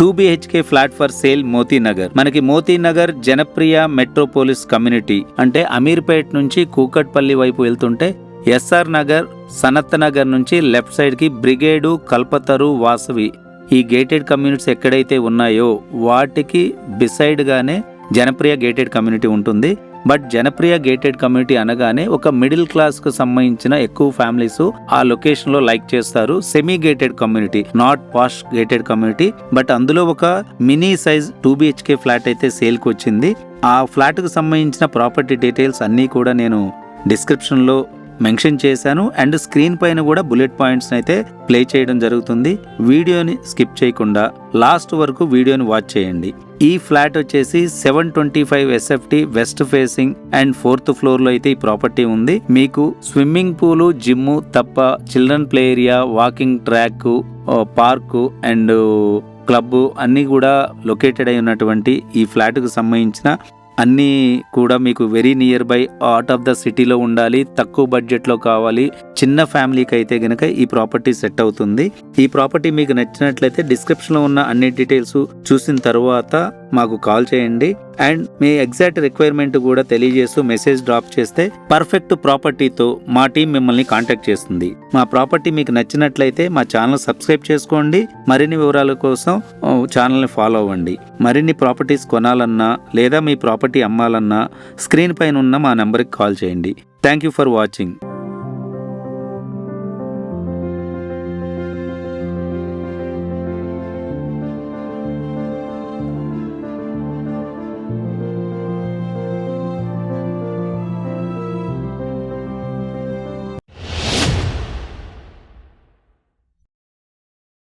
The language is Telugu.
2 BHK flat for sale Moti Nagar. మనకి మోతీనగర్ జనప్రియ మెట్రోపోలిస్ కమ్యూనిటీ అంటే అమీర్పేట్ నుంచి కూకట్పల్లి వైపు వెళ్తుంటే ఎస్ఆర్ నగర్, సనత్ నగర్ నుంచి లెఫ్ట్ సైడ్ కి బ్రిగేడు, కల్పతరు, వాసవి ఈ గేటెడ్ కమ్యూనిటీస్ ఎక్కడైతే ఉన్నాయో వాటికి బిసైడ్ గానే జనప్రియ గేటెడ్ కమ్యూనిటీ ఉంటుంది. బట్ జనప్రియ గేటెడ్ కమ్యూనిటీ అనగానే ఒక మిడిల్ క్లాస్ కు సంబంధించిన ఎక్కువ ఫ్యామిలీస్ ఆ లొకేషన్ లో లైక్ చేస్తారు. Semi gated community, not posh gated community. But అందులో ఒక మినీ సైజ్ 2 BHK ఫ్లాట్ అయితే సేల్ కి వచ్చింది. ఆ ఫ్లాట్ కు సంబంధించిన ప్రాపర్టీ డీటెయిల్స్ అన్ని కూడా నేను డిస్క్రిప్షన్ లో మెన్షన్ చేశాను అండ్ స్క్రీన్ పైన కూడా బుల్లెట్ పాయింట్స్ అయితే ప్లే చేయడం జరుగుతుంది. వీడియోని స్కిప్ చేయకుండా లాస్ట్ వరకు వీడియోని వాచ్ చేయండి. ఈ ఫ్లాట్ వచ్చేసి 725 SFT west facing and 4th floor లో అయితే ఈ ప్రాపర్టీ ఉంది. మీకు స్విమ్మింగ్ పూల్, జిమ్ తప్ప children play area, walking track, park and club అన్ని కూడా లొకేటెడ్ అయి ఉన్నటువంటి ఈ ఫ్లాట్ కు సంబంధించిన అన్నీ కూడా మీకు very near by out of the సిటీలో ఉండాలి, తక్కువ బడ్జెట్లో కావాలి, చిన్న ఫ్యామిలీకి అయితే గనక ఈ ప్రాపర్టీ సెట్ అవుతుంది. ఈ ప్రాపర్టీ మీకు నచ్చినట్లయితే డిస్క్రిప్షన్లో ఉన్న అన్ని డీటెయిల్స్ చూసిన తర్వాత మాకు కాల్ చేయండి అండ్ మీ ఎగ్జాక్ట్ రిక్వైర్మెంట్ కూడా తెలియజేస్తూ మెసేజ్ డ్రాప్ చేస్తే పర్ఫెక్ట్ ప్రాపర్టీతో మా టీం మిమ్మల్ని కాంటాక్ట్ చేస్తుంది. మా ప్రాపర్టీ మీకు నచ్చినట్లయితే మా ఛానల్ సబ్స్క్రైబ్ చేసుకోండి. మరిన్ని వివరాల కోసం ఛానల్ని ఫాలో అవ్వండి. మరిన్ని ప్రాపర్టీస్ కొనాలన్నా లేదా మీ ప్రాపర్టీ అమ్మాలన్నా స్క్రీన్ పైన ఉన్న మా నెంబర్కి కాల్ చేయండి. Thank you for watching.